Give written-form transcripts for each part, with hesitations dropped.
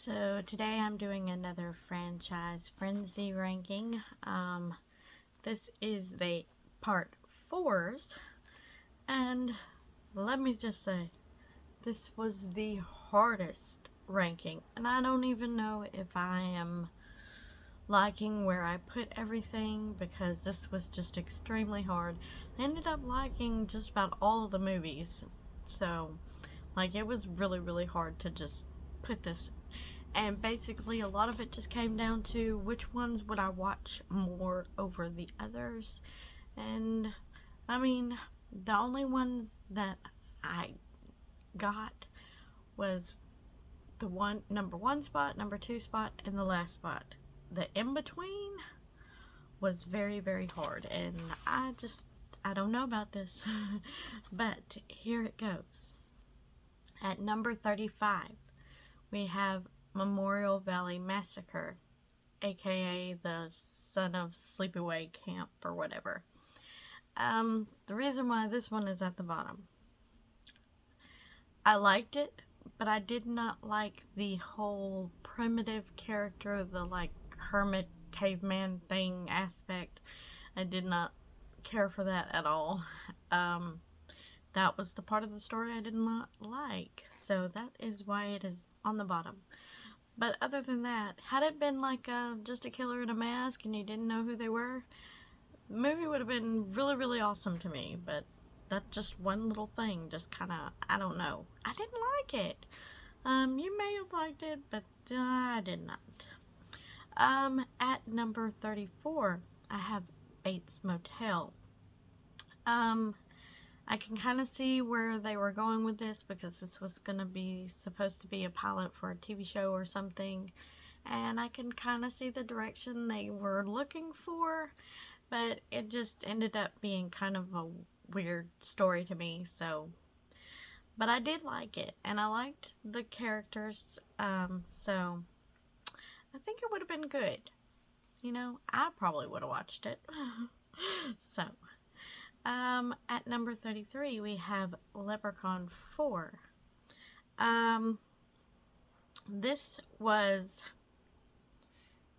So today I'm doing another franchise frenzy ranking. This is the part 4s, and let me just say, this was the hardest ranking, and I don't even know if I am liking where I put everything because this was just extremely hard. I ended up liking just about all of the movies, so like it was really hard to just put this. And basically, a lot of it just came down to which ones would I watch more over the others. And I mean, the only ones that I got was the number one spot, number two spot, and the last spot. The in between was very hard, and I don't know about this, but here it goes. At number 35, we have Memorial Valley Massacre, aka the Son of Sleepaway Camp or whatever. The reason why this one is at the bottom, I liked it, but I did not like the whole primitive character, the like hermit caveman thing aspect. I did not care for that at all. That was the part of the story I did not like, so that is why it is on the bottom. But other than that, had it been like just a killer in a mask and you didn't know who they were, the movie would have been really awesome to me. But that just one little thing just kind of, I don't know. I didn't like it. You may have liked it, but I did not. At number 34, I have Bates Motel. I can kind of see where they were going with this because this was going to be supposed to be a pilot for a TV show or something. And I can kind of see the direction they were looking for, but it just ended up being kind of a weird story to me, so. But I did like it, and I liked the characters, so I think it would have been good. You know, I probably would have watched it. So. At number 33, we have Leprechaun 4. This was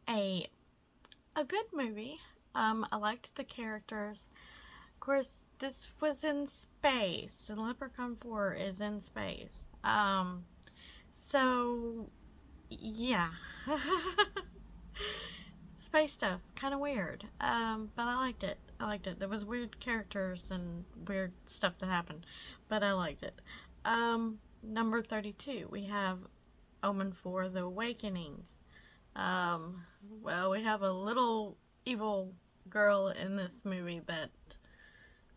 a good movie. I liked the characters. Of course, this was in space, and Leprechaun 4 is in space. So, yeah. Space stuff, kind of weird. But I liked it. There was weird characters and weird stuff that happened, but I liked it. Number 32, we have Omen 4: The Awakening. Well, we have a little evil girl in this movie that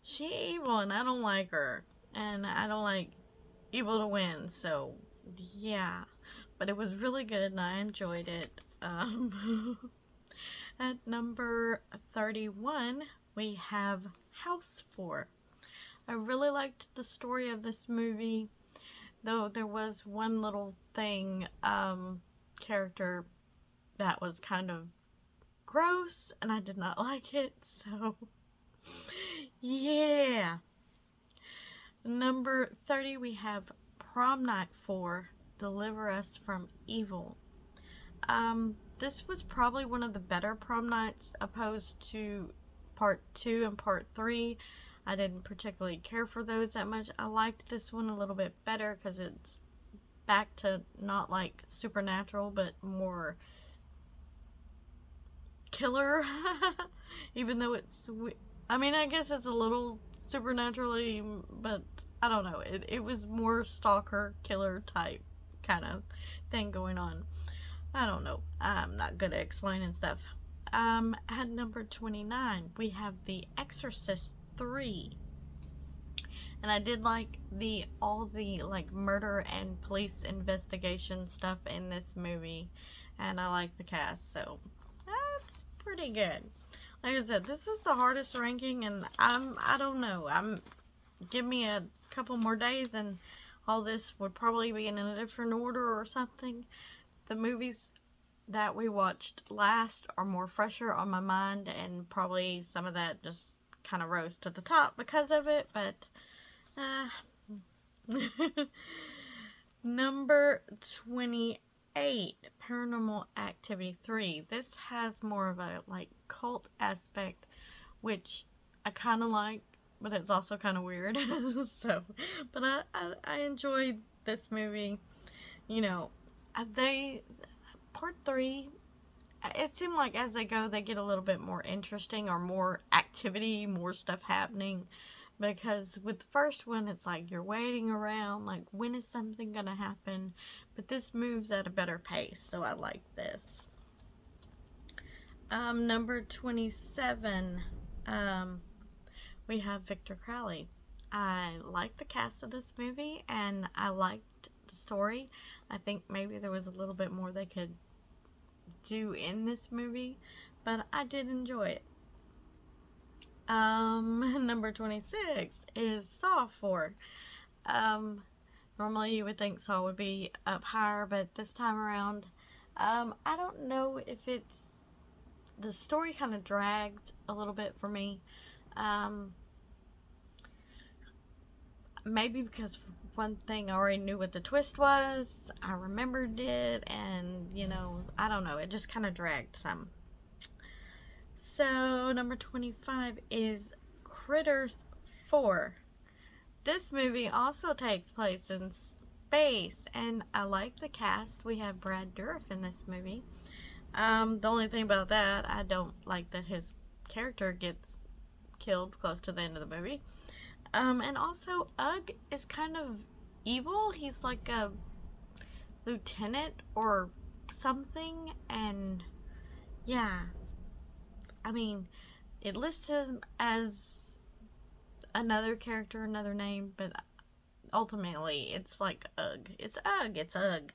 she evil and I don't like her, and I don't like evil to win, so yeah. But it was really good and I enjoyed it. At number 31, we have House 4. I really liked the story of this movie, though there was one little thing, character that was kind of gross, and I did not like it, so yeah. Number 30, we have Prom Night 4, Deliver Us from Evil. This was probably one of the better prom nights opposed to part 2 and part 3. I didn't particularly care for those that much. I liked this one a little bit better because it's back to not like supernatural, but more killer. Even though it's, I mean, I guess it's a little supernaturally, but I don't know. It was more stalker, killer type kind of thing going on. I don't know. I'm not good at explaining stuff. At number 29, we have The Exorcist 3. And I did like all the like murder and police investigation stuff in this movie. And I like the cast, so that's pretty good. Like I said, this is the hardest ranking, and I don't know. Give me a couple more days and all this would probably be in a different order or something. The movies that we watched last are more fresher on my mind, and probably some of that just kind of rose to the top because of it, but number 28, 8, Paranormal Activity 3. This has more of a like cult aspect, which I kind of like, but it's also kind of weird. So, but I enjoyed this movie. You know, they part 3. It seemed like as they go, they get a little bit more interesting, or more activity, more stuff happening. Because with the first one, it's like you're waiting around, like when is something gonna happen? But this moves at a better pace, so I like this. Number 27, we have Victor Crowley. I like the cast of this movie, and I liked the story. I think maybe there was a little bit more they could do in this movie, but I did enjoy it. Number 26 is Saw 4. Normally you would think Saw would be up higher, but this time around, I don't know if it's, the story kind of dragged a little bit for me. Maybe because one thing I already knew what the twist was, I remembered it, and you know, I don't know, it just kind of dragged some. So, number 25 is Critters 4. This movie also takes place in space, and I like the cast. We have Brad Dourif in this movie. The only thing about that, I don't like that his character gets killed close to the end of the movie. And also, Ugg is kind of evil. He's like a lieutenant or something, and yeah. I mean, it lists him as another character, another name, but ultimately it's like Ugg. It's Ugg. It's Ugg.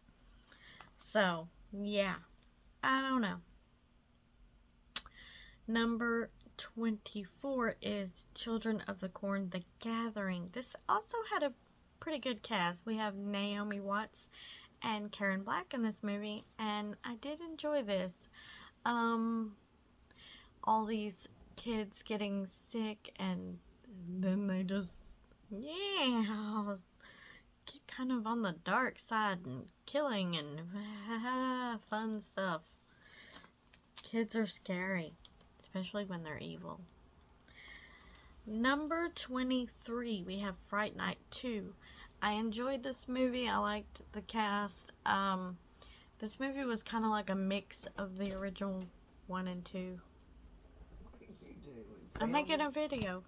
So, yeah. I don't know. Number 24 is Children of the Corn, The Gathering. This also had a pretty good cast. We have Naomi Watts and Karen Black in this movie, and I did enjoy this. All these kids getting sick, and then they just, yeah, get kind of on the dark side and killing and fun stuff. Kids are scary, especially when they're evil. Number 23, we have Fright Night 2. I enjoyed this movie. I liked the cast. This movie was kind of like a mix of the original 1 and 2. I'm making a video.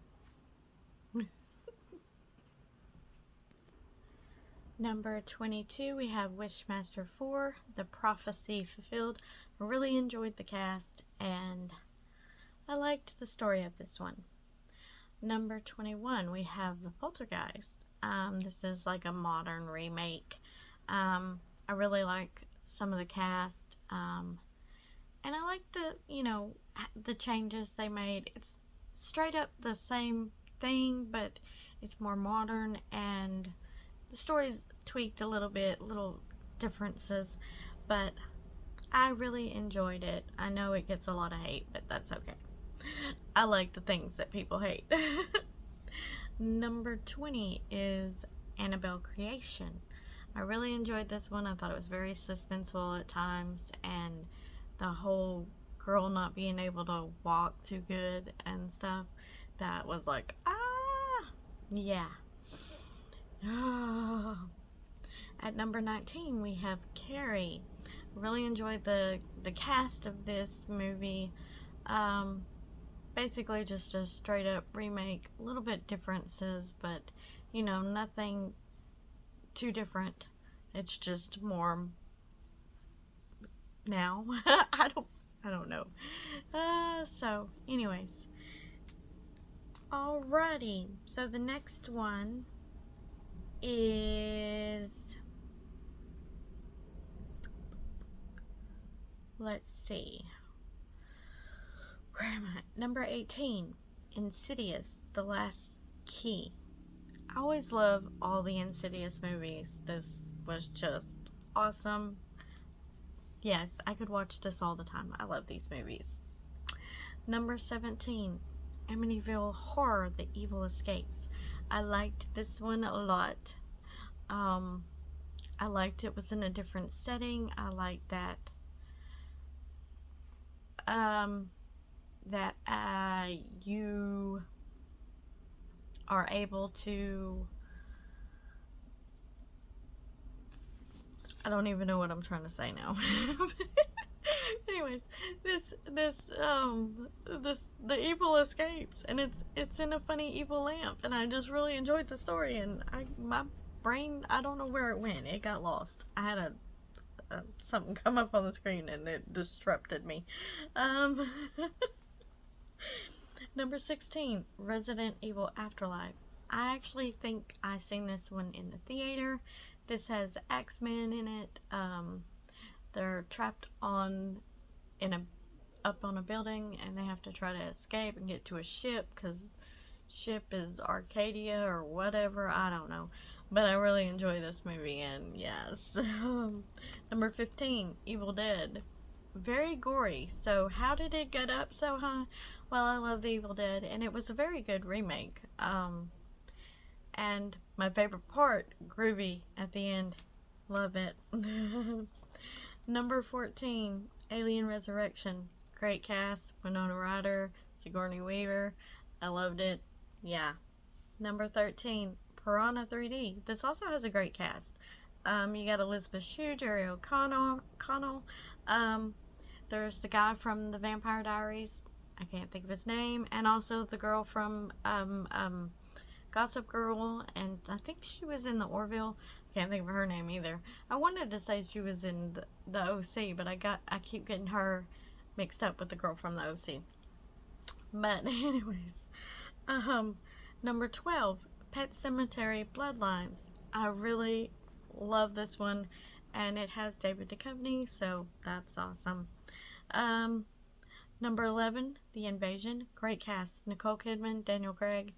Number 22, we have Wishmaster 4, The Prophecy Fulfilled. I really enjoyed the cast, and I liked the story of this one. Number 21, we have The Poltergeist. This is like a modern remake. I really like some of the cast, and I like the changes they made. It's straight up the same thing, but it's more modern, and the story's tweaked a little bit, little differences, but I really enjoyed it. I know it gets a lot of hate, but that's okay. I like the things that people hate. Number 20 is Annabelle Creation. I really enjoyed this one. I thought it was very suspenseful at times, and the whole girl not being able to walk too good and stuff, that was like, yeah. At number 19, we have Carrie. Really enjoyed the cast of this movie. Basically just a straight up remake, a little bit differences, but nothing too different. It's just more now. I don't know. So anyways, alrighty, so the next one is, let's see, where am I? Number 18, Insidious, The Last Key. I always love all the Insidious movies. This was just awesome. Yes, I could watch this all the time. I love these movies. Number 17, Amityville Horror, The Evil Escapes. I liked this one a lot. I liked it was in a different setting. I liked that that you are able to, I don't even know what I'm trying to say now. Anyways, this the evil escapes, and it's in a funny evil lamp, and I just really enjoyed the story, and my brain, I don't know where it went. It got lost. I had a something come up on the screen and it disrupted me. Um, Number 16, Resident Evil Afterlife. I actually think I seen this one in the theater. This has X-Men in it. They're trapped up on a building, and they have to try to escape and get to a ship, because ship is Arcadia or whatever, I don't know. But I really enjoy this movie, and yes. Number 15, Evil Dead. Very gory. So how did it get up so high? Well, I love The Evil Dead, and it was a very good remake. And my favorite part, groovy at the end. Love it. Number 14, Alien Resurrection. Great cast. Winona Ryder, Sigourney Weaver. I loved it. Yeah. Number 13, Piranha 3D. This also has a great cast. You got Elizabeth Shue, Jerry O'Connell. There's the guy from The Vampire Diaries. I can't think of his name. And also the girl from Gossip Girl. And I think she was in the Orville. Can't think of her name either. I wanted to say she was in the OC, but I keep getting her mixed up with the girl from the OC. But anyways, number 12, Pet Sematary Bloodlines. I really love this one, and it has David Duchovny, so that's awesome. Number 11, The Invasion. Great cast. Nicole Kidman, Daniel Craig.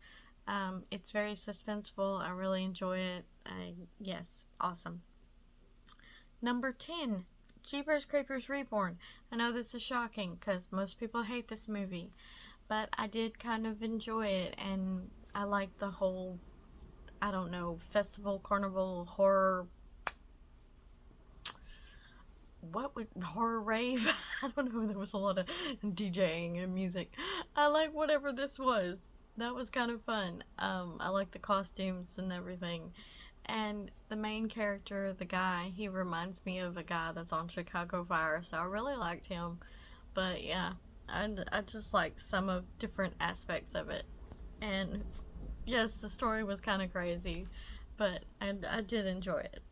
It's very suspenseful. I really enjoy it. Yes, awesome. Number 10, Jeepers Creepers Reborn. I know this is shocking because most people hate this movie, but I did kind of enjoy it, and I like the whole, I don't know, festival, carnival, horror, horror rave? I don't know, there was a lot of DJing and music. I like whatever this was. That was kind of fun. I like the costumes and everything. And the main character, the guy, he reminds me of a guy that's on Chicago Fire, so I really liked him. But yeah, I just liked some of different aspects of it. And yes, the story was kind of crazy, but I did enjoy it.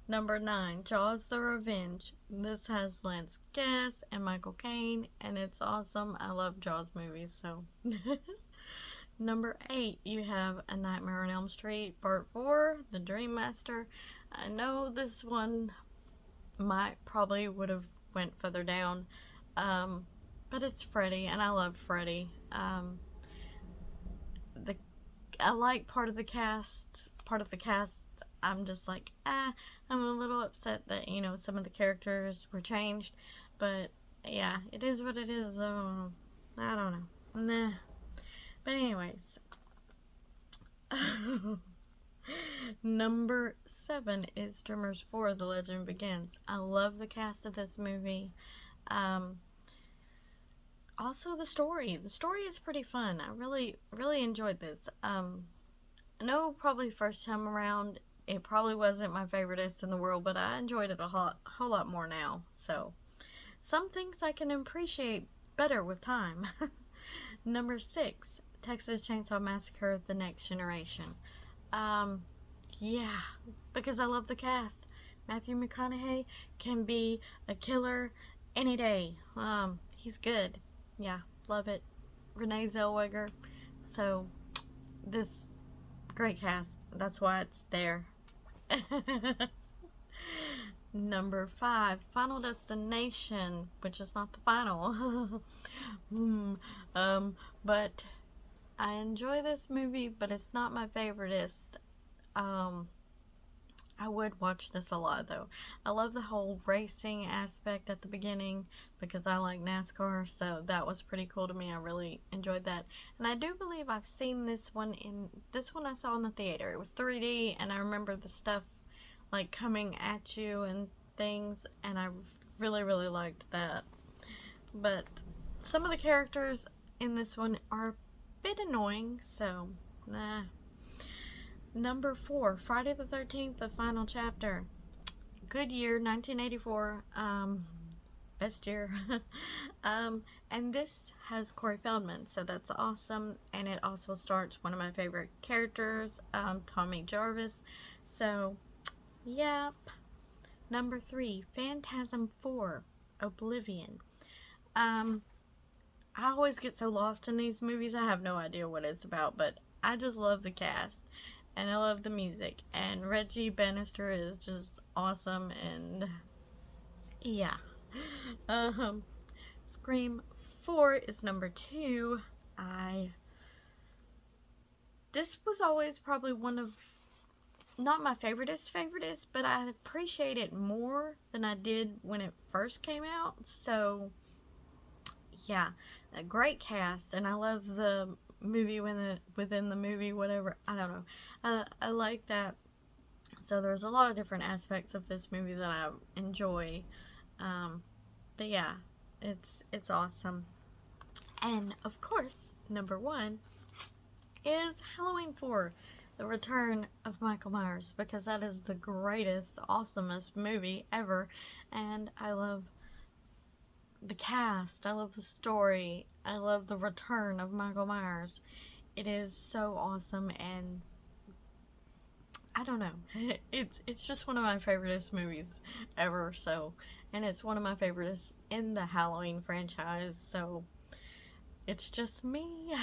Number 9, Jaws the Revenge. This has Lance Guest and Michael Caine, and it's awesome. I love Jaws movies, so. Number 8, you have A Nightmare on Elm Street, Part 4, The Dream Master. I know this one probably would have went further down, but it's Freddy, and I love Freddy. I like part of the cast. I'm just like, I'm a little upset that, some of the characters were changed, but yeah, it is what it is. I don't know. Nah. But anyways, number 7 is Tremors 4, The Legend Begins. I love the cast of this movie. Also the story. The story is pretty fun. I really, really enjoyed this. I know probably first time around, it probably wasn't my favoriteest in the world, but I enjoyed it a whole lot more now. So, some things I can appreciate better with time. Number 6, Texas Chainsaw Massacre: The Next Generation. Yeah, because I love the cast. Matthew McConaughey can be a killer any day. He's good. Yeah, love it. Renee Zellweger. So, this great cast. That's why it's there. Number 5, Final Destination, which is not the final. But I enjoy this movie, but it's not my favoriteest. I would watch this a lot though. I love the whole racing aspect at the beginning because I like NASCAR, so that was pretty cool to me. I really enjoyed that. And I do believe I've seen this one I saw in the theater. It was 3D and I remember the stuff like coming at you and things, and I really really liked that. But some of the characters in this one are a bit annoying, so nah. Number 4, Friday the 13th, the final chapter. Good year, 1984. Best year. And this has Corey Feldman, so that's awesome. And it also starts one of my favorite characters, Tommy Jarvis. So, yep. Number 3, Phantasm 4, Oblivion. I always get so lost in these movies. I have no idea what it's about, but I just love the cast and I love the music. And Reggie Bannister is just awesome, and yeah. Um, Scream 4 is number 2. This was always probably one of, not my favoriteest, but I appreciate it more than I did when it first came out. So yeah, a great cast, and I love the movie within the movie, whatever. I don't know. I like that. So there's a lot of different aspects of this movie that I enjoy. But yeah, it's awesome. And of course, number 1 is Halloween 4, The Return of Michael Myers, because that is the greatest, awesomest movie ever. And I love the cast, I love the story, I love the return of Michael Myers. It is so awesome, and I don't know. It's just one of my favoriteest movies ever. So, and it's one of my favorites in the Halloween franchise. So, it's just me.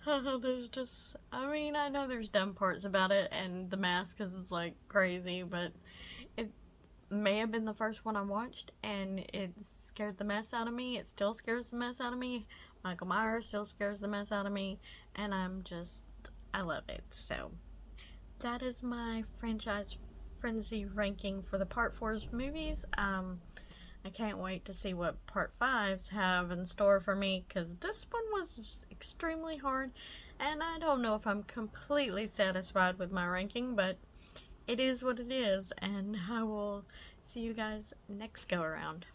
There's just, I mean, I know there's dumb parts about it, and the mask is like crazy, but it may have been the first one I watched, and it scared the mess out of me. It still scares the mess out of me. Michael Myers still scares the mess out of me, and I love it. So that is my franchise frenzy ranking for the part 4's movies. I can't wait to see what part 5's have in store for me, because this one was extremely hard, and I don't know if I'm completely satisfied with my ranking, but it is what it is, and I will see you guys next go around.